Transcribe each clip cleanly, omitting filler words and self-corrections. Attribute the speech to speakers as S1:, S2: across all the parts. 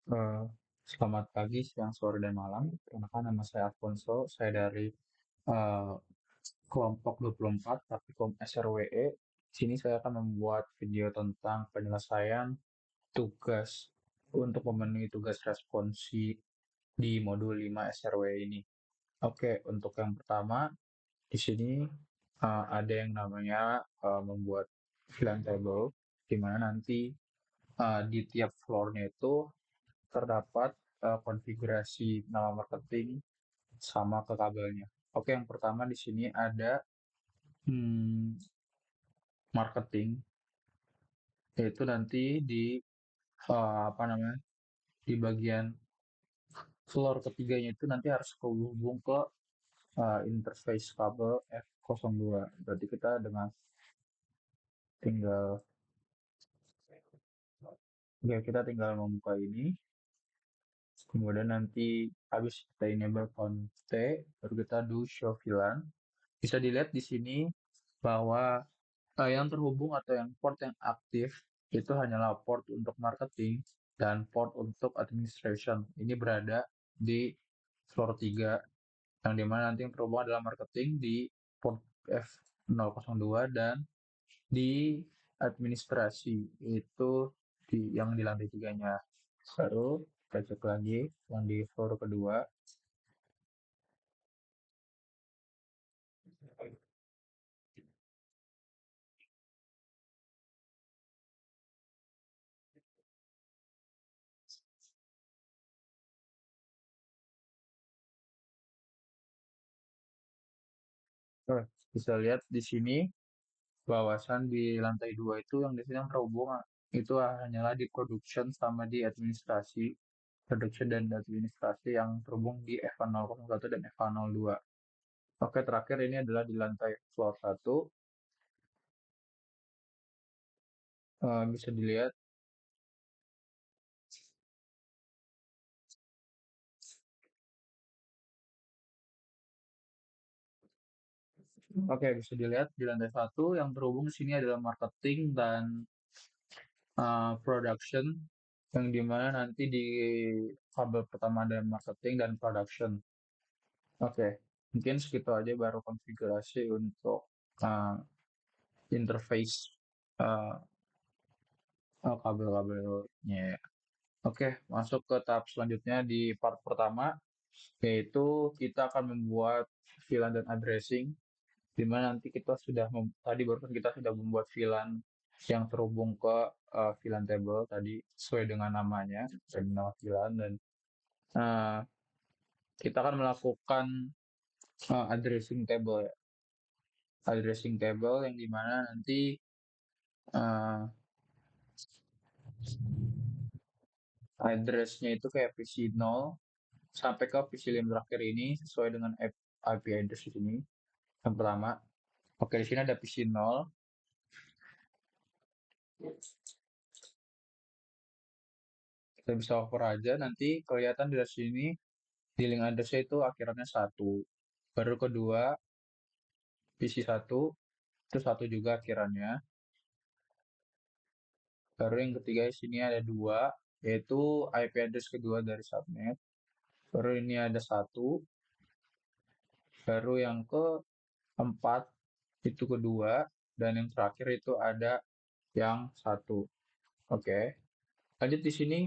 S1: Eh, Selamat pagi, siang, sore, dan malam. Perkenalkan nama saya Alfonso. Saya dari eh, kelompok 24, Praktikum SRWE. Di sini saya akan membuat video tentang penyelesaian tugas untuk memenuhi tugas responsi di modul 5 SRWE ini. Oke, untuk yang pertama, di sini ada yang namanya membuat VLAN table, di mana nanti di tiap floornya itu terdapat konfigurasi nama marketing sama ke kabelnya. Oke, yang pertama di sini ada hmm, marketing, yaitu nanti di apa namanya di bagian floor ketiganya itu nanti harus terhubung ke interface kabel F02. Berarti kita dengan tinggal Oke, kita tinggal membuka ini, kemudian nanti habis kita enable conte, baru kita do show VLAN. Bisa dilihat di sini bahwa yang terhubung atau yang port yang aktif itu hanyalah port untuk marketing dan port untuk administration. Ini berada di floor 3, yang dimana nanti yang terhubung adalah marketing di port F002 dan di administrasi itu yang di lantai tiganya. Baru kita cek lagi yang di floor kedua. Oke, bisa lihat di sini bahwasan di lantai 2 itu yang di sini yang terhubung itu hanyalah di production sama di administrasi, production dan administrasi yang terhubung di FA001 dan FA02. Oke, terakhir ini adalah di lantai floor 1. Bisa dilihat. Oke, bisa dilihat di lantai 1 yang terhubung di sini adalah marketing dan production, yang dimana nanti di kabel pertama ada marketing dan production. Oke, mungkin segitu aja baru konfigurasi untuk uh, interface uh, kabel-kabelnya. Oke, masuk ke tahap selanjutnya di part pertama, yaitu kita akan membuat VLAN dan addressing, di mana nanti kita sudah tadi barusan kita sudah membuat VLAN yang terhubung ke VLAN table tadi sesuai dengan namanya, sesuai dengan nama VLAN, dan uh, kita akan melakukan addressing table ya. Addressing table yang dimana nanti uh, address-nya itu kayak PC 0 sampai ke PC 5 terakhir ini sesuai dengan IP address di sini. Yang pertama, oke, di sini ada PC 0. Kita bisa over aja, nanti kelihatan di sini di link address itu akhirannya 1. Baru kedua PC 1 itu 1 juga akhirannya. Baru yang ketiga di sini ada 2, yaitu IP address kedua dari subnet. Baru ini ada 1. Baru yang keempat itu kedua, dan yang terakhir itu ada yang 1. Oke. Lanjut di sini,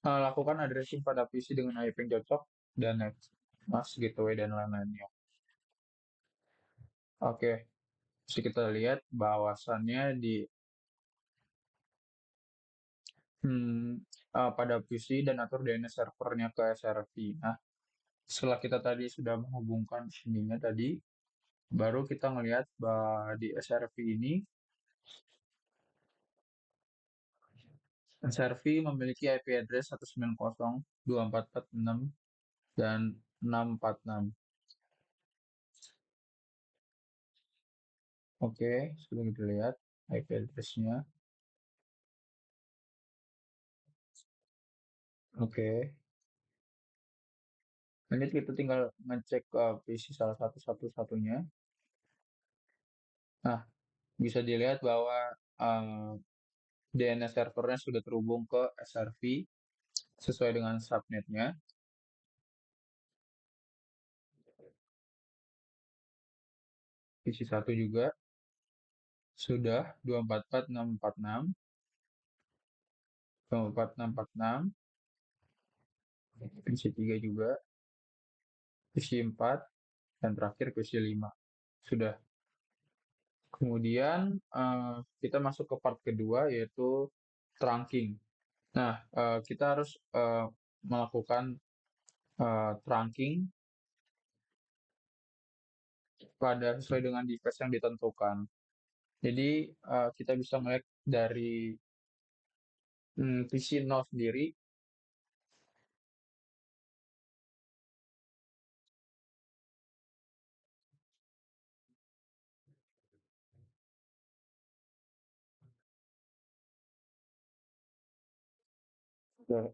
S1: lakukan addressing pada PC dengan IP yang cocok dan next, mas gateway dan lain-lainnya. Oke, bisa kita lihat bahwasannya hmm, pada PC dan atur DNS servernya ke SRV. Nah, setelah kita tadi sudah menghubungkan sininya tadi, baru kita ngelihat bahwa di SRV ini, SRV memiliki IP address 190.2446 dan 646. Oke, sudah kita lihat IP address-nya. Oke, ini kita tinggal ngecek PC salah satu-satunya. Nah, bisa dilihat bahwa DNS servernya sudah terhubung ke SRV, sesuai dengan subnetnya. PC satu juga sudah 244646, 24446, PC 3 juga, PC 4, dan terakhir PC 5. Sudah. Kemudian kita masuk ke part kedua yaitu trunking. Nah, kita harus melakukan trunking pada sesuai dengan device yang ditentukan. Jadi kita bisa melihat dari PC 0 sendiri,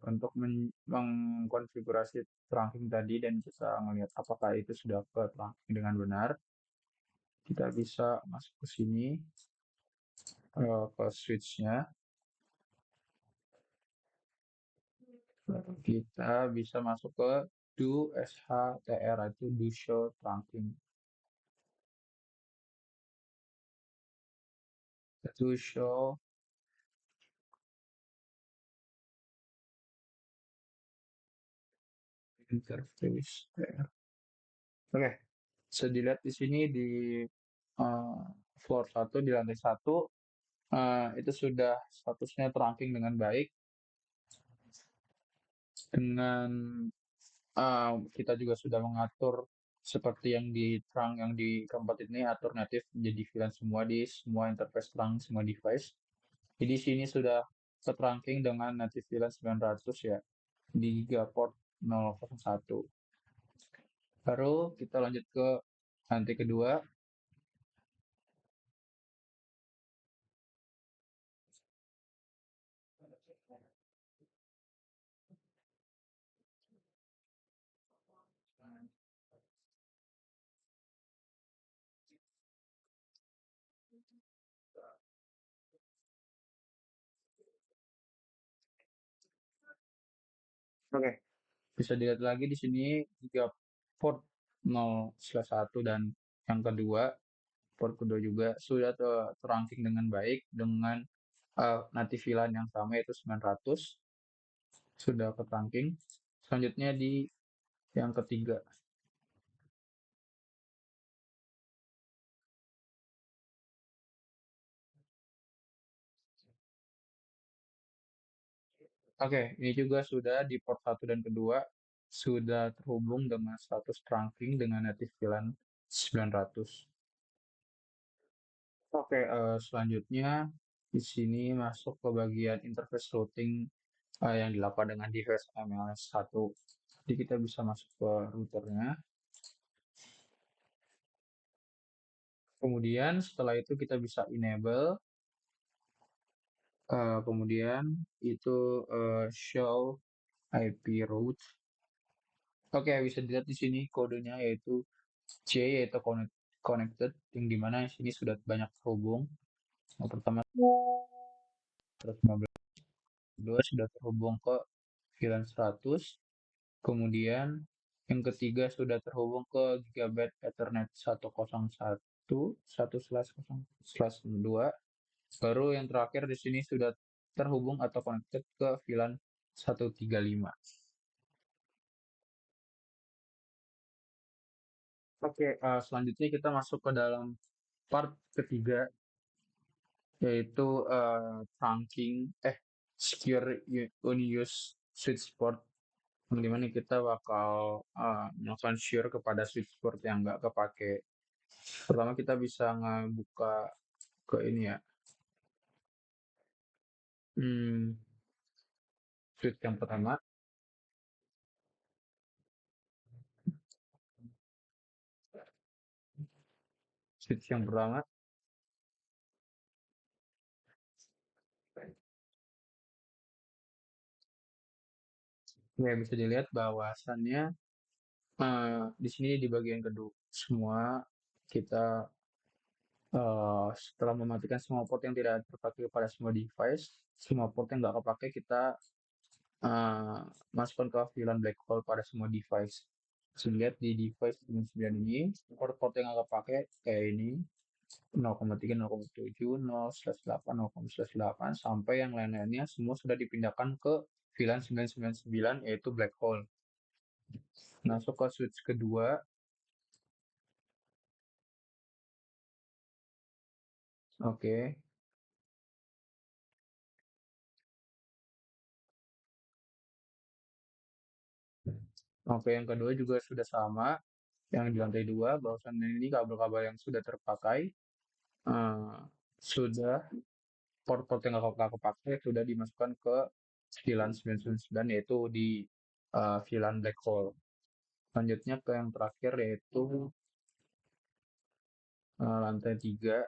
S1: untuk mengkonfigurasi trunking tadi dan bisa melihat apakah itu sudah ke trunking dengan benar. Kita bisa masuk ke sini, ke switch-nya. Kita bisa masuk ke do SHTR, itu do show trunking. Do show interface. Oke, bisa dilihat di sini di eh, floor satu, di lantai satu, itu sudah statusnya trunking dengan baik. Dengan kita juga sudah mengatur seperti yang di trunk yang di keempat ini, atur native menjadi VLAN semua di semua interface trunk semua device. Jadi sini sudah tertrunking dengan native VLAN 900 ya di Gigaport 001. Baru kita lanjut ke lantai kedua. Oke, bisa dilihat lagi di sini Gigaport 0/1 dan yang kedua, port kedua juga sudah terangking dengan baik dengan native VLAN yang sama yaitu 900, sudah terangking. Selanjutnya di yang ketiga. Oke, ini juga sudah di port satu dan kedua sudah terhubung dengan status trunking dengan native VLAN 900. Oke, selanjutnya di sini masuk ke bagian interface routing yang dilakukan dengan device MLS1. Jadi kita bisa masuk ke routernya. Kemudian setelah itu kita bisa enable. Kemudian itu show IP route. Oke, bisa dilihat di sini kodenya yaitu C, yaitu connected, yang dimana di sini sudah banyak terhubung. Yang pertama 115, kedua sudah terhubung ke VLAN 100, kemudian yang ketiga sudah terhubung ke Gigabit Ethernet 101 1/0/2, baru yang terakhir di sini sudah terhubung atau connected ke VLAN 135. Oke, selanjutnya kita masuk ke dalam part ketiga yaitu trunking, secure unused switch port, yang dimana kita bakal melakukan sure kepada switch port yang nggak kepake. Pertama kita bisa ngebuka ke ini ya, hmm, switch yang pertama, switch yang pertama, ya bisa dilihat bahwasannya di sini di bagian kedua semua kita setelah mematikan semua port yang tidak terpakai pada semua device, semua port yang nggak kepake kita eh, masukkan ke VLAN black hole pada semua device. Bisa lihat di device 9 ini, port-port yang agak pakai kayak ini, 0,3, 0,7, 0/8, 0,8, sampai yang lain-lainnya semua sudah dipindahkan ke VLAN 999 yaitu black hole. Masuk ke switch kedua, oke. Oke, yang kedua juga sudah sama, yang di lantai dua, bahwasannya ini kabel-kabel yang sudah terpakai, eh, sudah port-port yang nggak kepakai sudah dimasukkan ke VLAN 999 yaitu di VLAN black hole. Selanjutnya ke yang terakhir yaitu lantai tiga.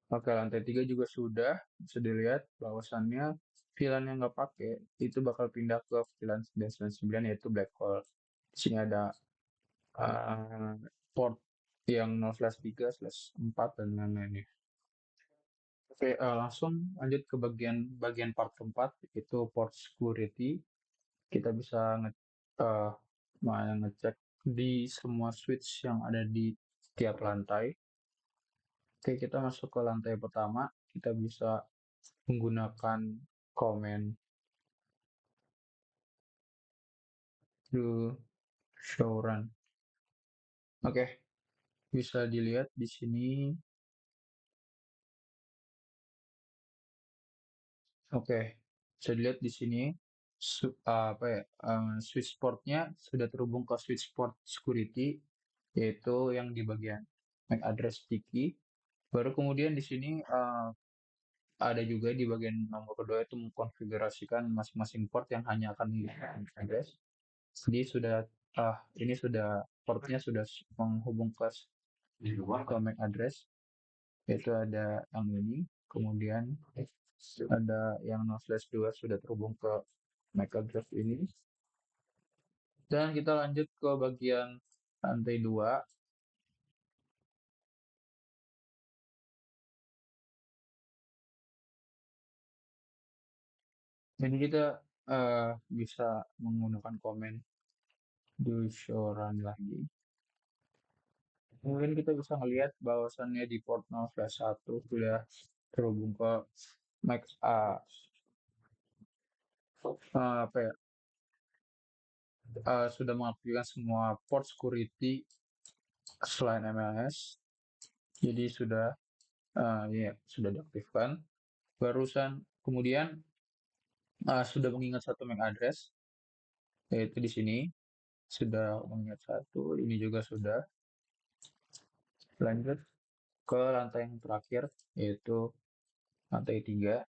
S1: Oke, lantai tiga juga sudah bisa dilihat bahwasannya VLAN yang nggak pakai itu bakal pindah ke VLAN 999 yaitu black hole. Di sini ada eh, port yang 0/3/4 dan lain-lainnya. Oke, langsung lanjut ke bagian part keempat, itu port security. Kita bisa eh, ngecek di semua switch yang ada di tiap lantai. Oke, kita masuk ke lantai pertama. Kita bisa menggunakan command do show run. Oke, bisa dilihat di sini. Oke, bisa dilihat di sini apa ya, switch portnya sudah terhubung ke switch port security, yaitu yang di bagian MAC address sticky. Baru kemudian di sini ada juga di bagian nomor kedua itu mengkonfigurasikan masing-masing port yang hanya akan menggunakan MAC address. Jadi sudah ini sudah portnya sudah menghubung ke MAC address, yaitu ada yang ini, kemudian ada yang 0/2 sudah terhubung ke MAC address ini. Dan kita lanjut ke bagian lantai 2. Jadi kita bisa menggunakan komen do show run lagi. Kemudian kita bisa melihat bahwasannya di port 0/1 sudah terhubung ke Max apa ya, sudah mengaktifkan semua port security selain MLS. Jadi sudah ya sudah diaktifkan. Barusan kemudian sudah mengingat satu MAC address, yaitu di sini sudah mengingat satu, ini juga sudah. Lanjut ke lantai yang terakhir, yaitu lantai 3.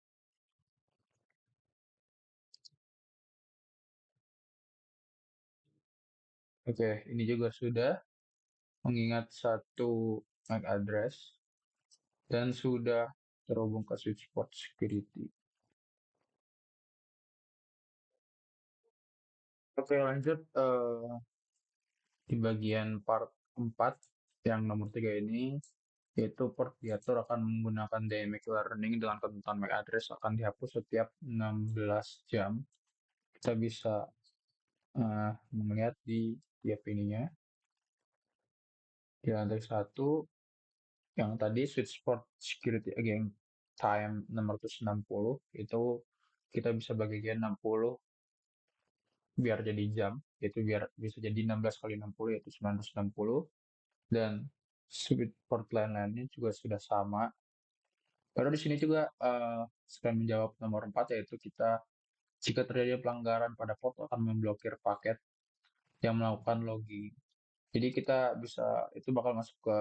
S1: Oke, ini juga sudah mengingat satu MAC address dan sudah terhubung ke switchboard security. Oke, lanjut di bagian part 4 yang nomor 3 ini, yaitu port diatur akan menggunakan dynamic learning dengan ketentuan MAC address akan dihapus setiap 16 jam. Kita bisa melihat di tiap ininya. Di lantai satu, yang tadi switch port security again time 660 itu kita bisa bagikan 60 biar jadi jam, yaitu biar bisa jadi 16 kali 60 yaitu 960. Dan switch port lain-lainnya juga sudah sama. Baru di sini juga sekalian menjawab nomor 4, yaitu kita jika terjadi pelanggaran pada port akan memblokir paket yang melakukan logging. Jadi kita bisa itu bakal masuk ke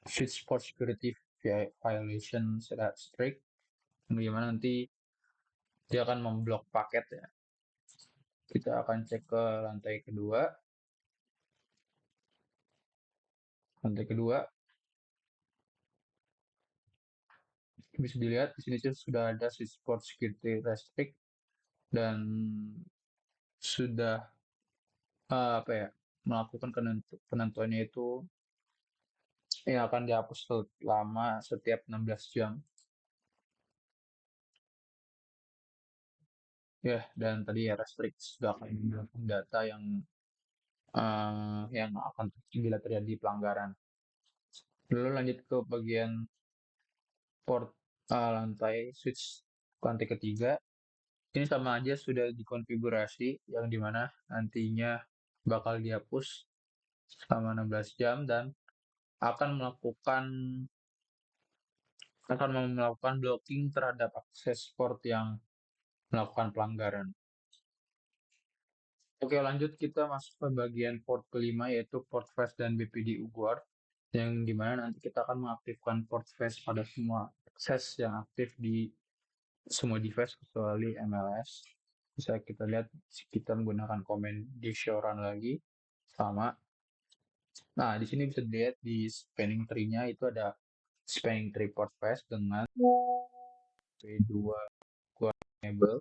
S1: switch port security violation strict, bagaimana nanti dia akan memblok paket ya. Kita akan cek ke lantai kedua. Lantai kedua bisa dilihat di sini sudah ada support security restrict dan sudah apa ya, melakukan penentuannya itu yang akan dihapus selama setiap 16 jam. Ya, dan tadi ya restrict sudah akan menggunakan data yang akan bila terjadi pelanggaran. Lalu lanjut ke bagian port lantai switch lantai ketiga. Ini sama aja sudah dikonfigurasi yang dimana nantinya bakal dihapus selama 16 jam dan akan melakukan melakukan blocking terhadap akses port yang melakukan pelanggaran. Oke, lanjut kita masuk ke bagian port kelima yaitu port flash dan BPD UGUART yang dimana nanti kita akan mengaktifkan port flash pada semua akses yang aktif di semua device kecuali MLS. Bisa kita lihat kita menggunakan komen di show run lagi sama. Nah, di sini bisa dilihat di spanning tree-nya itu ada spanning tree port flash dengan P2 enable.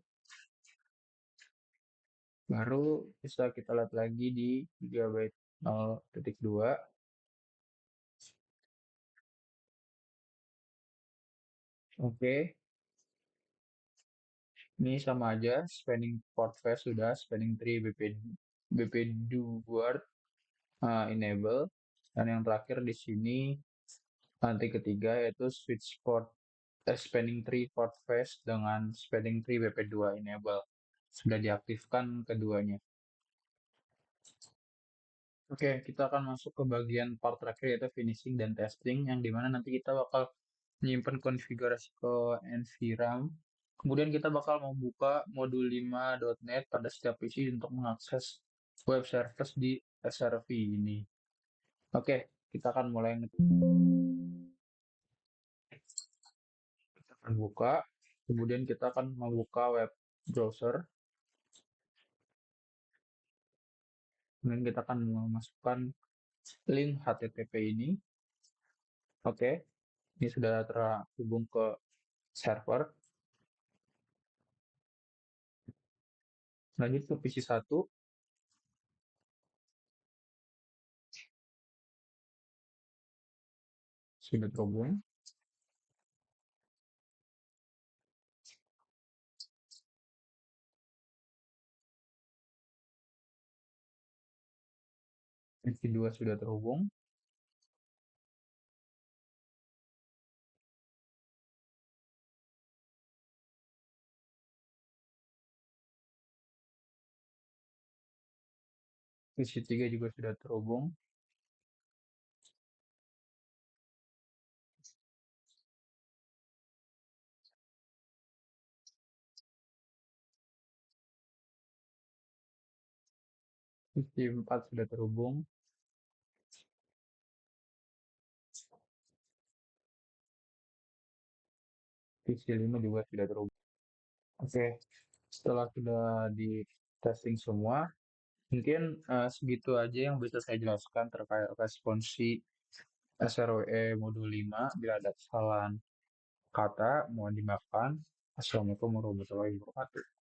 S1: Baru bisa kita lihat lagi di gigabyte 0.2. Oke, ini sama aja spanning port flash sudah spanning tree BP2 enable dan yang terakhir di sini nanti ketiga yaitu switch port spanning tree port flash dengan spanning tree BP2 enable sudah diaktifkan keduanya. Oke, kita akan masuk ke bagian part terakhir yaitu finishing dan testing yang dimana nanti kita bakal menyimpan konfigurasi ke NVRAM. Kemudian kita bakal membuka modul 5.NET pada setiap PC untuk mengakses web service di SRV ini. Oke, kita akan mulai. Kita akan buka, kemudian kita akan membuka web browser, kemudian kita akan memasukkan link HTTP ini. Oke, ini sudah terhubung ke server. Lanjut ke PC 1, sudah terhubung. PC 2 sudah terhubung. PC 3 juga sudah terhubung. PC 4 sudah terhubung. PC 5 juga sudah terhubung. Oke, setelah sudah di testing semua, mungkin segitu aja yang bisa saya jelaskan terkait responsi SRWE modul 5. Bila ada kesalahan kata, mohon dimaafkan. Assalamualaikum warahmatullahi wabarakatuh.